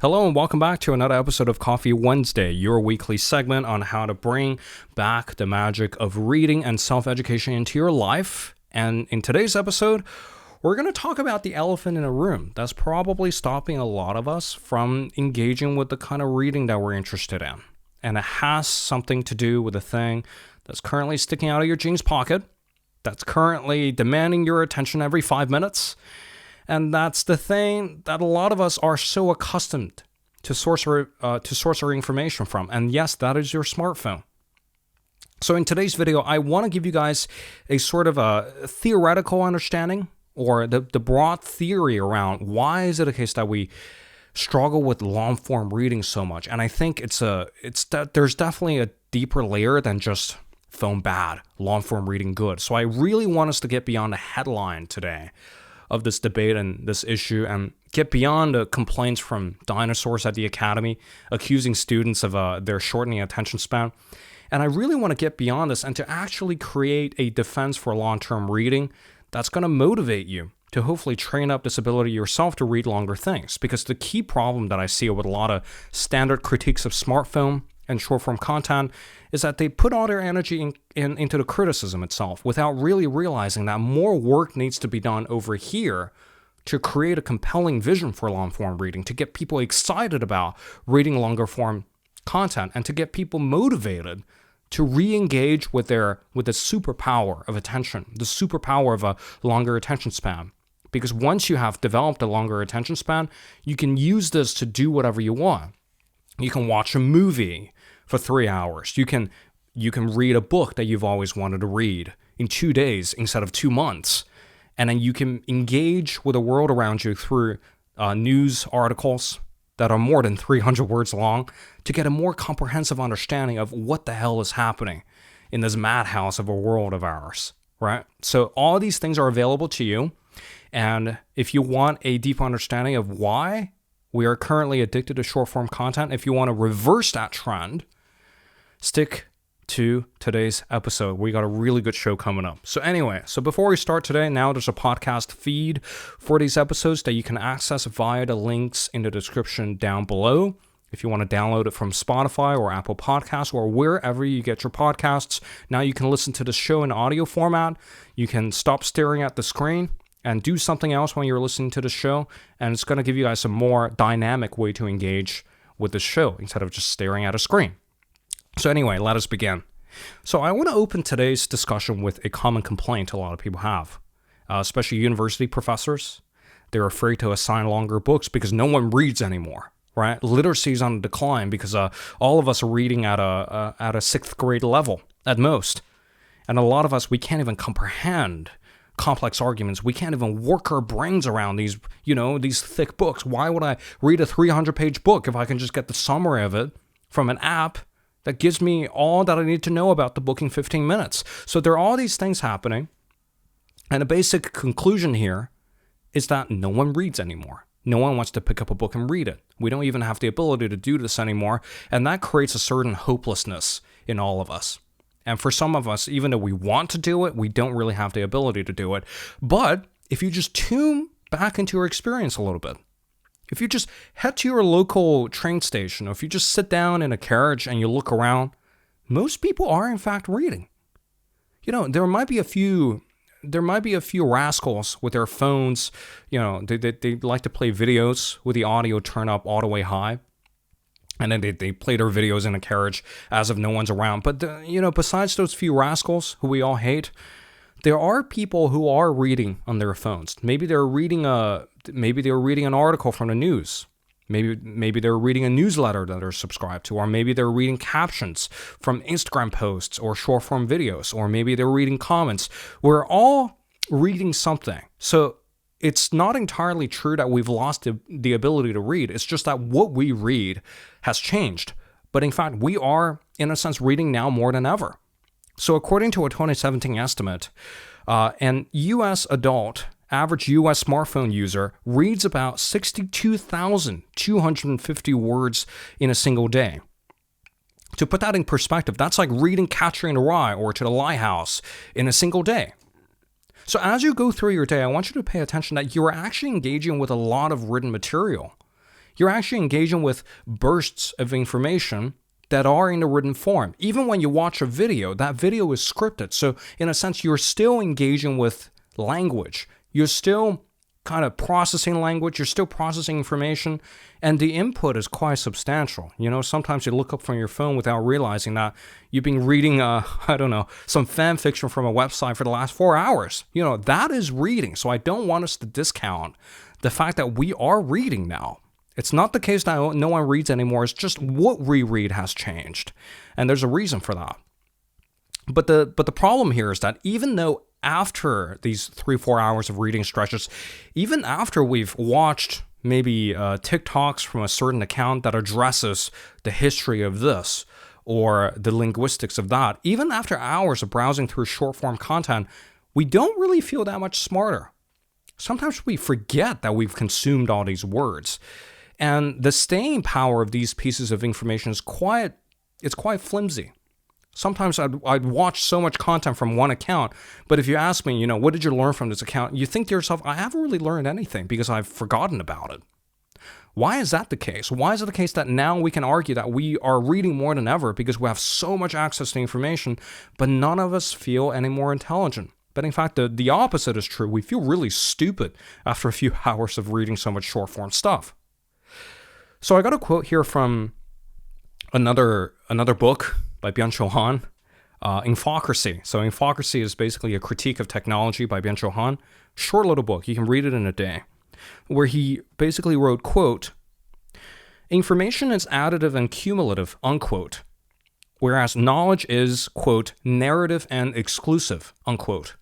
Hello and welcome back to another episode of Coffee Wednesday, your weekly segment on how to bring back the magic of reading and self-education into your life. And in today's episode, we're going to talk about the elephant in the room that's probably stopping a lot of us from engaging with the kind of reading that we're interested in. And it has something to do with the thing that's currently sticking out of your jeans pocket, that's currently demanding your attention every 5 minutes. And that's the thing that a lot of us are so accustomed to source our information from. And yes, that is your smartphone. So in today's video, I want to give you guys a sort of a theoretical understanding or the broad theory around why is it a case that we struggle with long form reading so much. And I think there's definitely a deeper layer than just phone bad, long form reading good. So I really want us to get beyond the headline today of this debate and this issue and get beyond the complaints from dinosaurs at the academy accusing students of their shortening attention span. And I really want to get beyond this and to actually create a defense for long-term reading that's going to motivate you to hopefully train up this ability yourself to read longer things. Because the key problem that I see with a lot of standard critiques of smartphone and short-form content is that they put all their energy into the criticism itself without really realizing that more work needs to be done over here to create a compelling vision for long-form reading, to get people excited about reading longer-form content, and to get people motivated to re-engage with the superpower of attention, the superpower of a longer attention span. Because once you have developed a longer attention span, you can use this to do whatever you want. You can watch a movie for 3 hours. You can read a book that you've always wanted to read in 2 days instead of 2 months. And then you can engage with the world around you through news articles that are more than 300 words long to get a more comprehensive understanding of what the hell is happening in this madhouse of a world of ours, right? So all these things are available to you. And if you want a deep understanding of why we are currently addicted to short-form content, if you want to reverse that trend, stick to today's episode. We got a really good show coming up. So anyway, before we start today, now there's a podcast feed for these episodes that you can access via the links in the description down below. If you want to download it from Spotify or Apple Podcasts or wherever you get your podcasts, now you can listen to the show in audio format. You can stop staring at the screen and do something else when you're listening to the show, and it's going to give you guys a more dynamic way to engage with the show instead of just staring at a screen. So anyway, let us begin. So I want to open today's discussion with a common complaint a lot of people have, especially university professors. They're afraid to assign longer books because no one reads anymore, right? Literacy is on the decline because all of us are reading at a 6th grade level at most. And a lot of us, we can't even comprehend complex arguments. We can't even work our brains around these thick books. Why would I read a 300-page book if I can just get the summary of it from an app that gives me all that I need to know about the book in 15 minutes? So there are all these things happening. And a basic conclusion here is that no one reads anymore. No one wants to pick up a book and read it. We don't even have the ability to do this anymore. And that creates a certain hopelessness in all of us. And for some of us, even though we want to do it, we don't really have the ability to do it. But if you just tune back into your experience a little bit, if you just head to your local train station, or if you just sit down in a carriage and you look around, most people are in fact reading. There might be a few rascals with their phones. They like to play videos with the audio turned up all the way high. And then they play their videos in a carriage as if no one's around. But, besides those few rascals who we all hate, there are people who are reading on their phones. Maybe they're reading an article from the news. Maybe they're reading a newsletter that they're subscribed to. Or maybe they're reading captions from Instagram posts or short-form videos. Or maybe they're reading comments. We're all reading something. So it's not entirely true that we've lost the ability to read. It's just that what we read has changed. But in fact, we are, in a sense, reading now more than ever. So according to a 2017 estimate, an U.S. average U.S. smartphone user reads about 62,250 words in a single day. To put that in perspective, that's like reading Catcher in the Rye or To the Lighthouse in a single day. So as you go through your day, I want you to pay attention that you're actually engaging with a lot of written material. You're actually engaging with bursts of information that are in a written form. Even when you watch a video, that video is scripted. So in a sense, you're still engaging with language. You're still kind of processing language. You're still processing information. And the input is quite substantial. Sometimes you look up from your phone without realizing that you've been reading, some fan fiction from a website for the last 4 hours. That is reading. So I don't want us to discount the fact that we are reading now. It's not the case that no one reads anymore. It's just what we read has changed. And there's a reason for that. But the problem here is that even though after these 3-4 hours of reading stretches, even after we've watched maybe TikToks from a certain account that addresses the history of this or the linguistics of that, even after hours of browsing through short form content, we don't really feel that much smarter. Sometimes we forget that we've consumed all these words. And the staying power of these pieces of information is quite flimsy. Sometimes I'd watch so much content from one account, but if you ask me, what did you learn from this account? You think to yourself, I haven't really learned anything because I've forgotten about it. Why is that the case? Why is it the case that now we can argue that we are reading more than ever because we have so much access to information, but none of us feel any more intelligent? But in fact, the opposite is true. We feel really stupid after a few hours of reading so much short form stuff. So I got a quote here from another book by Byung-Chul Han, Infocracy. So Infocracy is basically a critique of technology by Byung-Chul Han. Short little book. You can read it in a day. Where he basically wrote, quote, "Information is additive and cumulative," unquote. Whereas knowledge is, quote, "narrative and exclusive," unquote.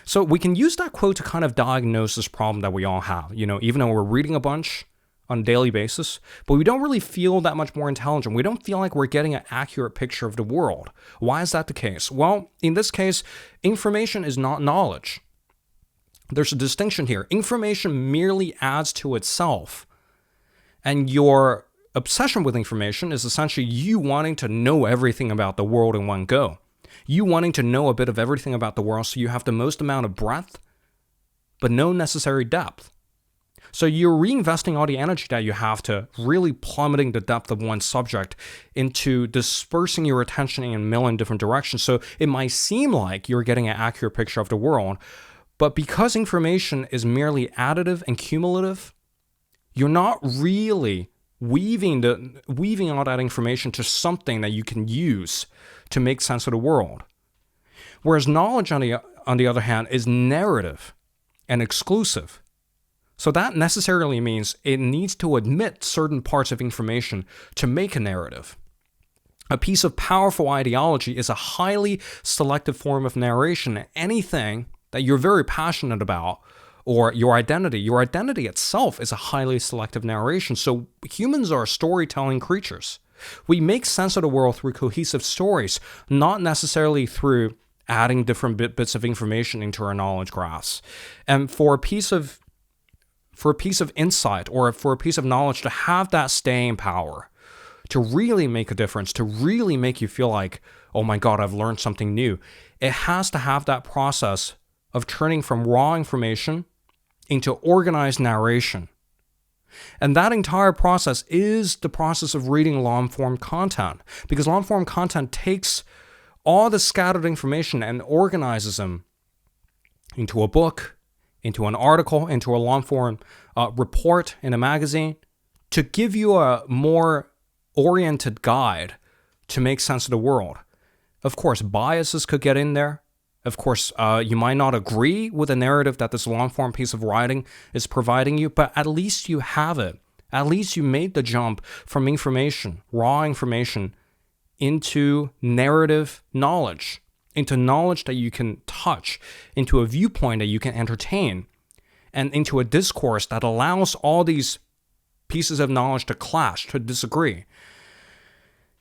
So we can use that quote to kind of diagnose this problem that we all have. Even though we're reading a bunch on a daily basis, but we don't really feel that much more intelligent. We don't feel like we're getting an accurate picture of the world. Why is that the case? Well, in this case, information is not knowledge. There's a distinction here. Information merely adds to itself. And your obsession with information is essentially you wanting to know everything about the world in one go. You wanting to know a bit of everything about the world so you have the most amount of breadth, but no necessary depth. So you're reinvesting all the energy that you have to really plummeting the depth of one subject into dispersing your attention in a million different directions. So it might seem like you're getting an accurate picture of the world, but because information is merely additive and cumulative, you're not really weaving all that information to something that you can use to make sense of the world. Whereas knowledge, on the other hand, is narrative and exclusive. So that necessarily means it needs to admit certain parts of information to make a narrative. A piece of powerful ideology is a highly selective form of narration. Anything that you're very passionate about, or your identity itself is a highly selective narration. So humans are storytelling creatures. We make sense of the world through cohesive stories, not necessarily through adding different bits of information into our knowledge graphs. And for a piece of insight or for a piece of knowledge to have that staying power, to really make a difference, to really make you feel like, oh my God, I've learned something new, it has to have that process of turning from raw information into organized narration. And that entire process is the process of reading long-form content, because long-form content takes all the scattered information and organizes them into a book, into an article, into a long-form report in a magazine to give you a more oriented guide to make sense of the world. Of course, biases could get in there. Of course, you might not agree with the narrative that this long-form piece of writing is providing you, but at least you have it. At least you made the jump from information, raw information, into narrative knowledge, into knowledge that you can touch, into a viewpoint that you can entertain, and into a discourse that allows all these pieces of knowledge to clash, to disagree.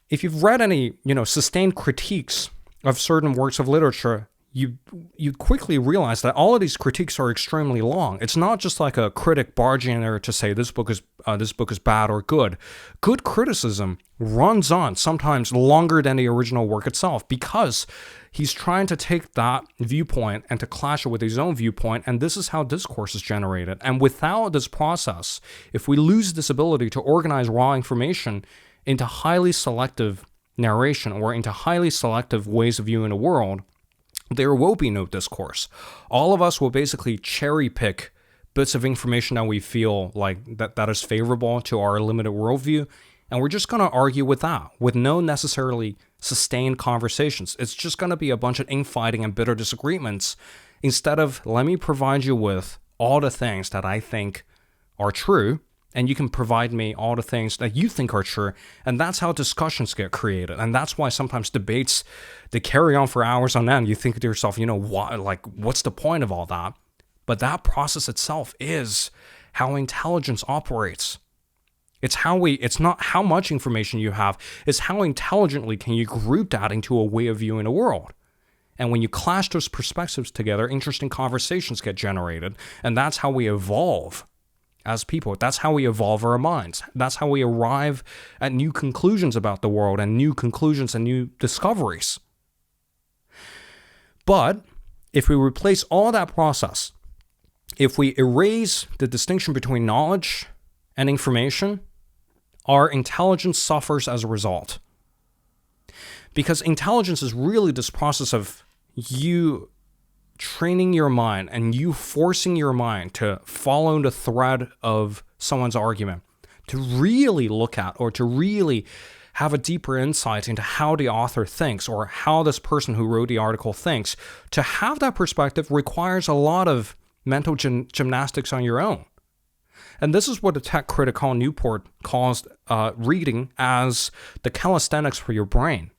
If you've read any, sustained critiques of certain works of literature, you quickly realize that all of these critiques are extremely long. It's not just like a critic barging in there to say this book is bad or good. Good criticism runs on, sometimes longer than the original work itself, because he's trying to take that viewpoint and to clash it with his own viewpoint, and this is how discourse is generated. And without this process, if we lose this ability to organize raw information into highly selective narration or into highly selective ways of viewing the world, there will be no discourse. All of us will basically cherry pick bits of information that we feel like that is favorable to our limited worldview, and we're just going to argue with that, with no necessarily sustained conversations. It's just going to be a bunch of infighting and bitter disagreements, instead of, let me provide you with all the things that I think are true, and you can provide me all the things that you think are true. And that's how discussions get created. And that's why sometimes debates, they carry on for hours on end. You think to yourself, what's the point of all that? But that process itself is how intelligence operates. It's not how much information you have, it's how intelligently can you group that into a way of viewing the world. And when you clash those perspectives together, interesting conversations get generated. And that's how we evolve as people. That's how we evolve our minds. That's how we arrive at new conclusions about the world and new conclusions and new discoveries. But if we replace all that process, if we erase the distinction between knowledge and information, our intelligence suffers as a result. Because intelligence is really this process of you training your mind and you forcing your mind to follow the thread of someone's argument, to really look at or to really have a deeper insight into how the author thinks or how this person who wrote the article thinks. To have that perspective requires a lot of mental gymnastics on your own. And this is what the tech critic Carl Newport calls reading as the calisthenics for your brain.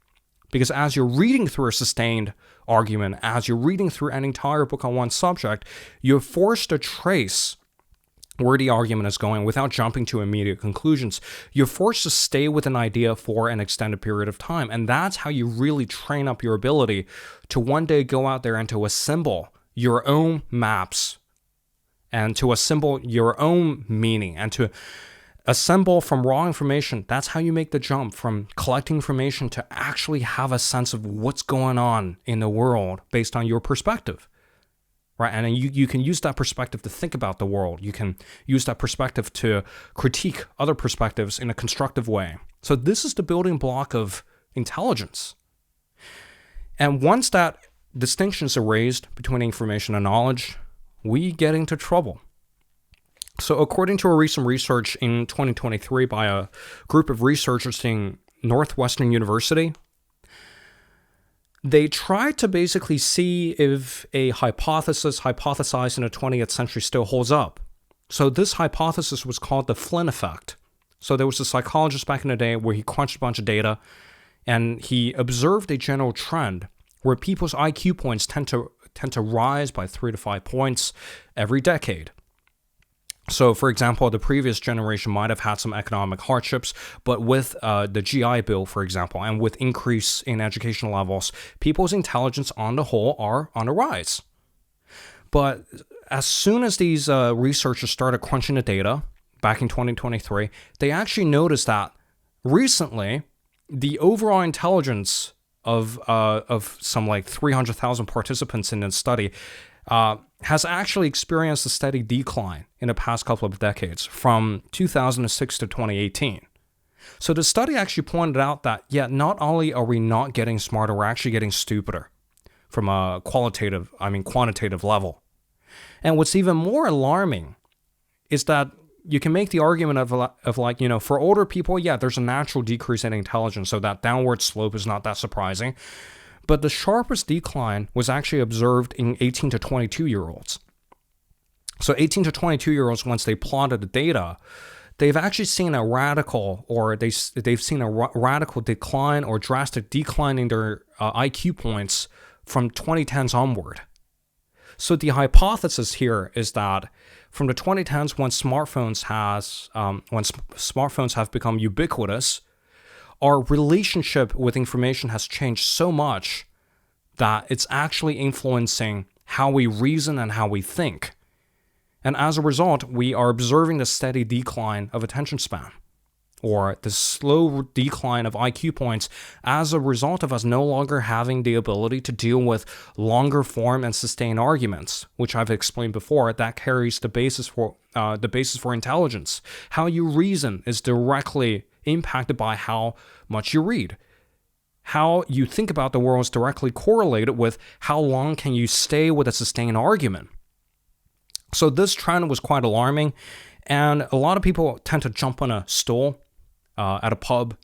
Because as you're reading through a sustained argument, as you're reading through an entire book on one subject, you're forced to trace where the argument is going without jumping to immediate conclusions. You're forced to stay with an idea for an extended period of time. And that's how you really train up your ability to one day go out there and to assemble your own maps and to assemble your own meaning and to assemble from raw information. That's how you make the jump from collecting information to actually have a sense of what's going on in the world based on your perspective, right? And you can use that perspective to think about the world. You can use that perspective to critique other perspectives in a constructive way. So this is the building block of intelligence. And once that distinction is erased between information and knowledge, we get into trouble. So according to a recent research in 2023 by a group of researchers in Northwestern University, they tried to basically see if a hypothesis hypothesized in the 20th century still holds up. So this hypothesis was called the Flynn Effect. So there was a psychologist back in the day where he crunched a bunch of data and he observed a general trend where people's IQ points tend to rise by 3 to 5 points every decade. So, for example, the previous generation might have had some economic hardships, but with the GI Bill, for example, and with increase in educational levels, people's intelligence on the whole are on the rise. But as soon as these researchers started crunching the data back in 2023, they actually noticed that recently the overall intelligence of some like 300,000 participants in this study has actually experienced a steady decline in the past couple of decades from 2006 to 2018. So the study actually pointed out that, not only are we not getting smarter, we're actually getting stupider from a quantitative level. And what's even more alarming is that you can make the argument of for older people, there's a natural decrease in intelligence, so that downward slope is not that surprising. But the sharpest decline was actually observed in 18 to 22-year-olds. So 18 to 22-year-olds, once they plotted the data, they've actually seen a radical, or they've seen a radical decline or drastic decline in their IQ points from 2010s onward. So the hypothesis here is that from the 2010s, when smartphones have become ubiquitous, our relationship with information has changed so much that it's actually influencing how we reason and how we think. And as a result, we are observing the steady decline of attention span, or the slow decline of IQ points as a result of us no longer having the ability to deal with longer form and sustained arguments, which I've explained before. That carries the basis for intelligence. How you reason is directly impacted by how much you read. How you think about the world is directly correlated with how long can you stay with a sustained argument. So this trend was quite alarming, and a lot of people tend to jump on a stool at a pub,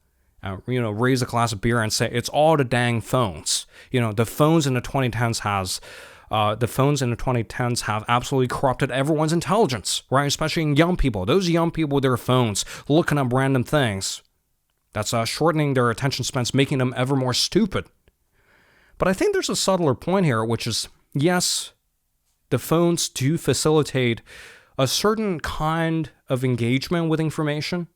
raise a glass of beer and say it's all the dang phones. The phones in the 2010s have absolutely corrupted everyone's intelligence, right? Especially young people. Those young people with their phones looking up random things. That's shortening their attention spans, making them ever more stupid. But I think there's a subtler point here, which is, yes, the phones do facilitate a certain kind of engagement with information,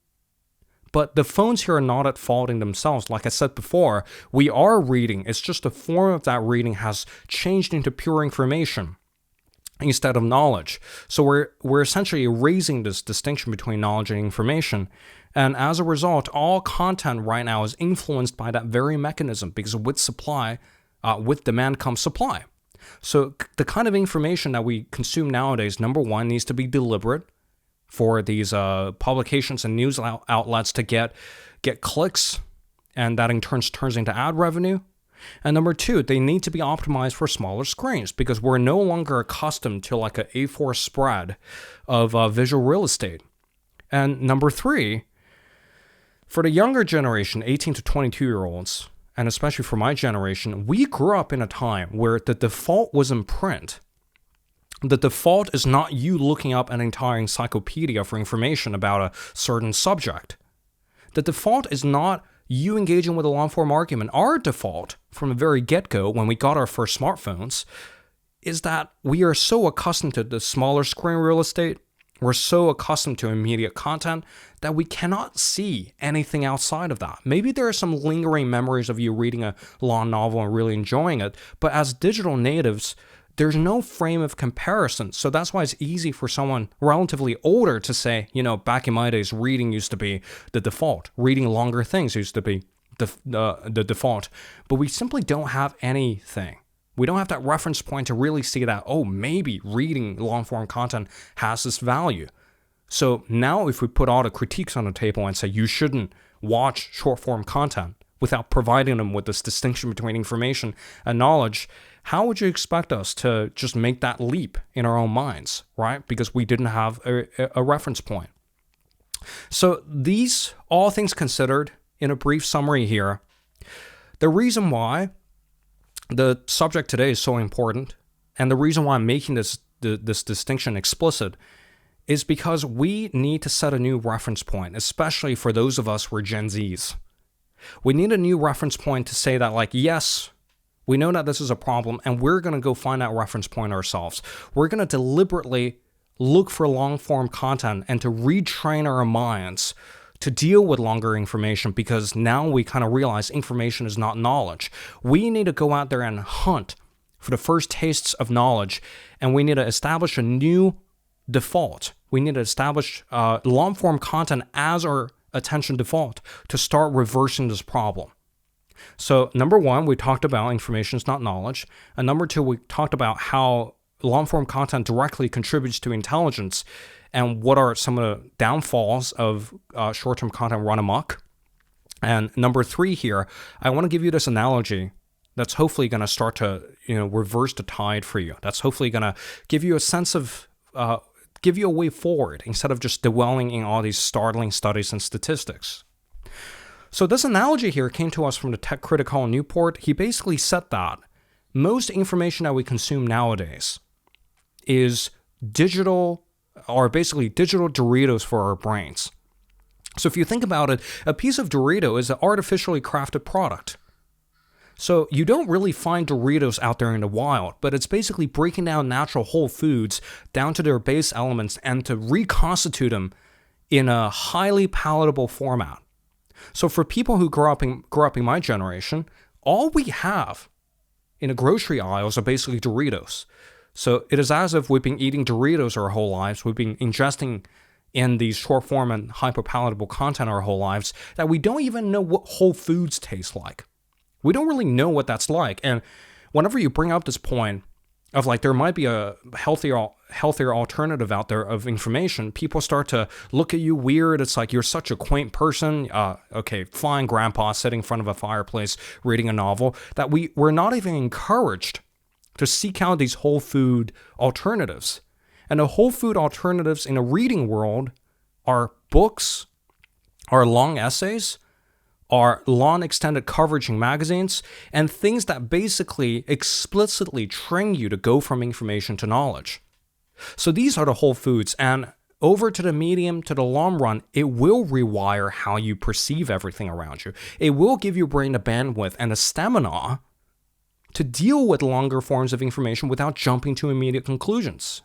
but the phones here are not at fault in themselves. Like I said before, we are reading. It's just the form of that reading has changed into pure information instead of knowledge. So we're essentially erasing this distinction between knowledge and information. And as a result, all content right now is influenced by that very mechanism, because with demand comes supply. So the kind of information that we consume nowadays, number one, needs to be deliberate for these publications and news outlets to get clicks, and that in turn turns into ad revenue. And number two, they need to be optimized for smaller screens, because we're no longer accustomed to like an A4 spread of visual real estate. And number three, for the younger generation, 18 to 22-year-olds, and especially for my generation, we grew up in a time where the default was in print. The default is not you looking up an entire encyclopedia for information about a certain subject. The default is not you engaging with a long-form argument. Our default from the very get-go, when we got our first smartphones, is that we are so accustomed to the smaller screen real estate, we're so accustomed to immediate content that we cannot see anything outside of that. Maybe there are some lingering memories of you reading a long novel and really enjoying it, but as digital natives, there's no frame of comparison. So that's why it's easy for someone relatively older to say, back in my days, reading used to be the default. Reading longer things used to be the default. But we simply don't have anything. We don't have that reference point to really see that, maybe reading long-form content has this value. So now if we put all the critiques on the table and say you shouldn't watch short-form content without providing them with this distinction between information and knowledge, how would you expect us to just make that leap in our own minds, right? Because we didn't have a reference point. So these, all things considered, in a brief summary here, the reason why the subject today is so important, and the reason why I'm making this distinction explicit, is because we need to set a new reference point, especially for those of us who are Gen Zs. We need a new reference point to say that, yes, we know that this is a problem, and we're going to go find that reference point ourselves. We're going to deliberately look for long-form content and to retrain our minds to deal with longer information, because now we kind of realize information is not knowledge. We need to go out there and hunt for the first tastes of knowledge, and we need to establish a new default. We need to establish long-form content as our attention default to start reversing this problem. So number one, we talked about information is not knowledge. And number two, we talked about how long-form content directly contributes to intelligence and what are some of the downfalls of short-term content run amok. And number three here, I want to give you this analogy that's hopefully going to start to reverse the tide for you. That's hopefully going to give you a sense of, give you a way forward instead of just dwelling in all these startling studies and statistics. So this analogy here came to us from the tech critic called Newport. He basically said that most information that we consume nowadays is digital Doritos for our brains. So if you think about it, a piece of Dorito is an artificially crafted product. So you don't really find Doritos out there in the wild, but it's basically breaking down natural whole foods down to their base elements and to reconstitute them in a highly palatable format. So for people who grew up in my generation, all we have in the grocery aisles are basically Doritos. So it is as if we've been eating Doritos our whole lives. We've been ingesting in these short form and hyperpalatable content our whole lives that we don't even know what whole foods taste like. We don't really know what that's like. And whenever you bring up this point of like there might be a healthier alternative out there of information, people start to look at you weird. It's like you're such a quaint person. Okay, fine, grandpa sitting in front of a fireplace reading a novel, that we're not even encouraged to seek out these whole food alternatives. And the whole food alternatives in a reading world are books, are long essays, are long extended coverage in magazines, and things that basically explicitly train you to go from information to knowledge. So these are the whole foods, and over to the medium, to the long run, it will rewire how you perceive everything around you. It will give your brain the bandwidth and the stamina to deal with longer forms of information without jumping to immediate conclusions.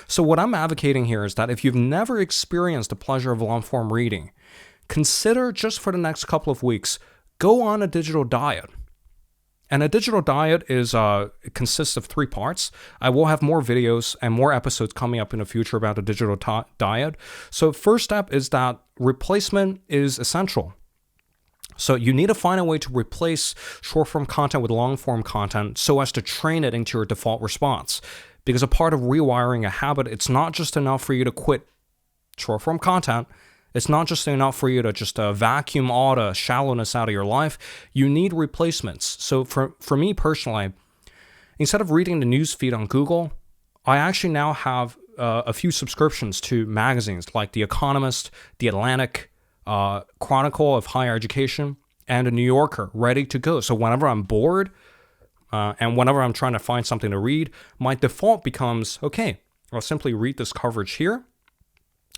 So what I'm advocating here is that if you've never experienced the pleasure of long-form reading, consider just for the next couple of weeks, go on a digital diet. And a digital diet it consists of 3 parts. I will have more videos and more episodes coming up in the future about a digital diet. So first step is that replacement is essential. So you need to find a way to replace short-form content with long-form content so as to train it into your default response. Because a part of rewiring a habit, it's not just enough for you to quit short-form content. It's not just enough for you to just vacuum all the shallowness out of your life. You need replacements. So for me personally, instead of reading the news feed on Google, I actually now have a few subscriptions to magazines like The Economist, The Atlantic, Chronicle of Higher Education, and The New Yorker ready to go. So whenever I'm bored and whenever I'm trying to find something to read, my default becomes, okay, I'll simply read this coverage here.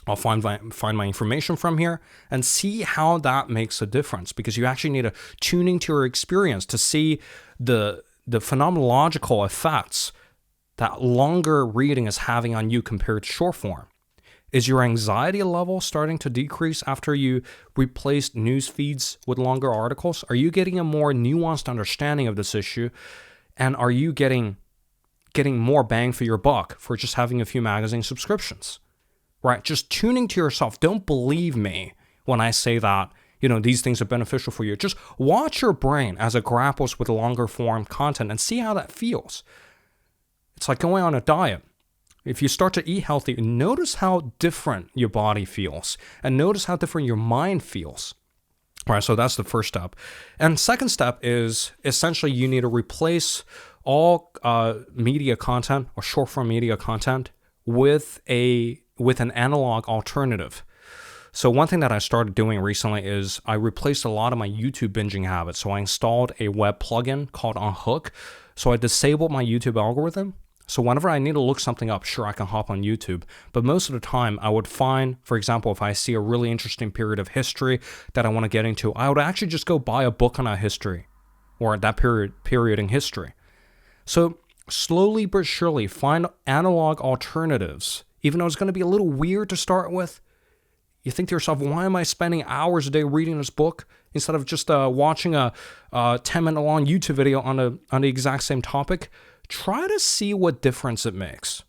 I'll find my information from here and see how that makes a difference, because you actually need to tune into your experience to see the phenomenological effects that longer reading is having on you compared to short form. Is your anxiety level starting to decrease after you replaced news feeds with longer articles? Are you getting a more nuanced understanding of this issue? And are you getting more bang for your buck for just having a few magazine subscriptions? Right? Just tuning to yourself. Don't believe me when I say that, these things are beneficial for you. Just watch your brain as it grapples with longer form content and see how that feels. It's like going on a diet. If you start to eat healthy, notice how different your body feels and notice how different your mind feels. All right, so that's the first step. And second step is essentially you need to replace all media content or short form media content with an analog alternative. So one thing that I started doing recently is I replaced a lot of my YouTube binging habits. So I installed a web plugin called Unhook. So I disabled my YouTube algorithm. So whenever I need to look something up, sure, I can hop on YouTube. But most of the time, I would find, for example, if I see a really interesting period of history that I want to get into, I would actually just go buy a book on that history or that period in history. So slowly but surely, find analog alternatives. Even though it's going to be a little weird to start with, you think to yourself, why am I spending hours a day reading this book instead of just watching a 10-minute long YouTube video on the exact same topic? Try to see what difference it makes.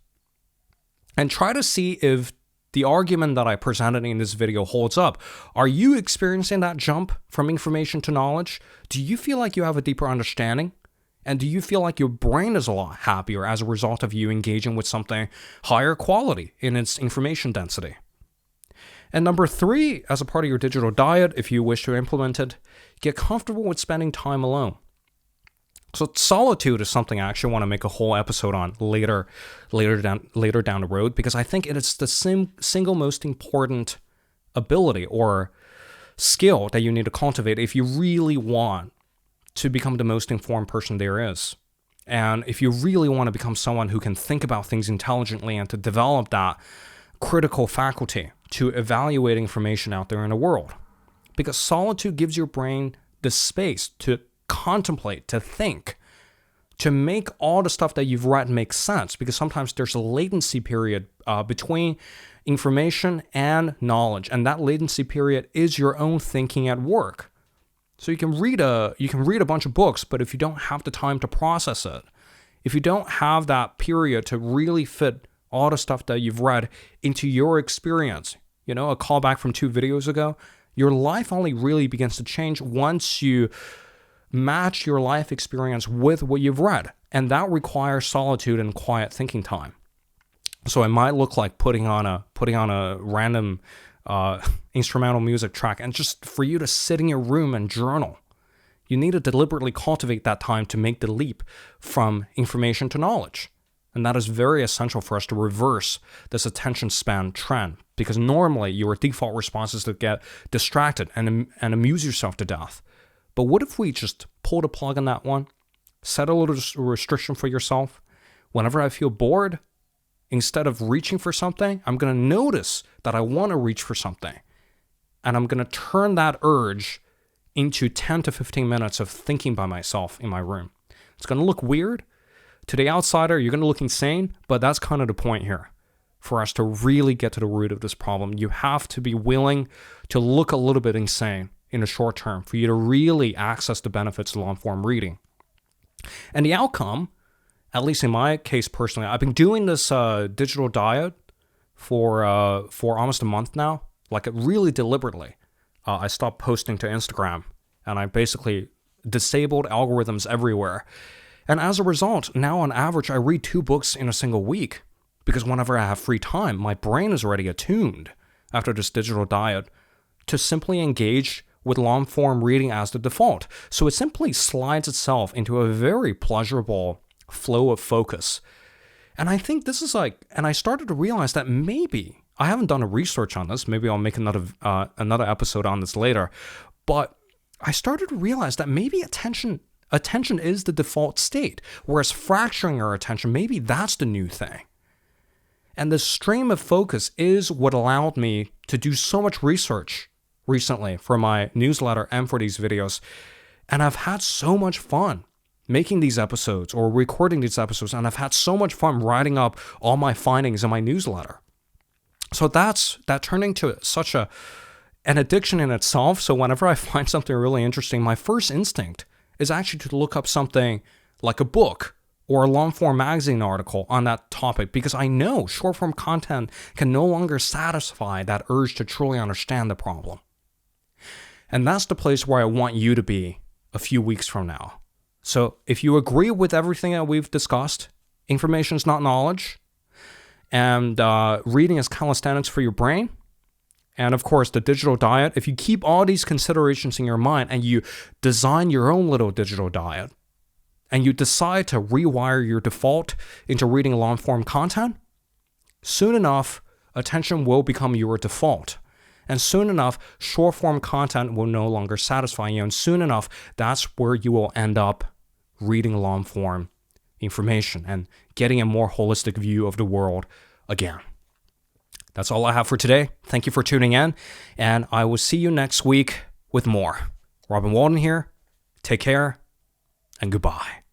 And try to see if the argument that I presented in this video holds up. Are you experiencing that jump from information to knowledge? Do you feel like you have a deeper understanding? And do you feel like your brain is a lot happier as a result of you engaging with something higher quality in its information density? And number 3, as a part of your digital diet, if you wish to implement it, get comfortable with spending time alone. So solitude is something I actually want to make a whole episode on later down the road, because I think it is the single most important ability or skill that you need to cultivate if you really want to become the most informed person there is. And if you really want to become someone who can think about things intelligently and to develop that critical faculty to evaluate information out there in the world. Because solitude gives your brain the space to contemplate, to think, to make all the stuff that you've read make sense, because sometimes there's a latency period between information and knowledge, and that latency period is your own thinking at work. So you can read a bunch of books, but if you don't have the time to process it, if you don't have that period to really fit all the stuff that you've read into your experience, a callback from 2 videos ago, your life only really begins to change once you match your life experience with what you've read. And that requires solitude and quiet thinking time. So it might look like putting on a random instrumental music track and just for you to sit in your room and journal. You need to deliberately cultivate that time to make the leap from information to knowledge. And that is very essential for us to reverse this attention span trend, because normally your default response is to get distracted and amuse yourself to death. But what if we just pull the plug on that one? Set a little restriction for yourself. Whenever I feel bored, instead of reaching for something, I'm going to notice that I want to reach for something. And I'm going to turn that urge into 10 to 15 minutes of thinking by myself in my room. It's going to look weird. To the outsider, you're going to look insane, but that's kind of the point here. For us to really get to the root of this problem, you have to be willing to look a little bit insane in the short term for you to really access the benefits of long-form reading. And the outcome, at least in my case personally, I've been doing this digital diet for almost a month now, like really deliberately. I stopped posting to Instagram, and I basically disabled algorithms everywhere. And as a result, now on average, I read 2 books in a single week, because whenever I have free time, my brain is already attuned after this digital diet to simply engage with long-form reading as the default. So it simply slides itself into a very pleasurable flow of focus. And I think this is and I started to realize that maybe, I haven't done a research on this, maybe I'll make another episode on this later, but I started to realize that maybe attention is the default state, whereas fracturing our attention, maybe that's the new thing. And the stream of focus is what allowed me to do so much research recently for my newsletter and for these videos. And I've had so much fun making these episodes or recording these episodes, and I've had so much fun writing up all my findings in my newsletter. So that turned into such an addiction in itself. So whenever I find something really interesting, my first instinct is actually to look up something like a book or a long-form magazine article on that topic, because I know short-form content can no longer satisfy that urge to truly understand the problem. And that's the place where I want you to be a few weeks from now. So if you agree with everything that we've discussed, information is not knowledge, and reading is calisthenics for your brain, and of course, the digital diet, if you keep all these considerations in your mind and you design your own little digital diet, and you decide to rewire your default into reading long-form content, soon enough, attention will become your default. And soon enough, short-form content will no longer satisfy you. And soon enough, that's where you will end up reading long-form information and getting a more holistic view of the world again. That's all I have for today. Thank you for tuning in, and I will see you next week with more. Robin Walden here. Take care, and goodbye.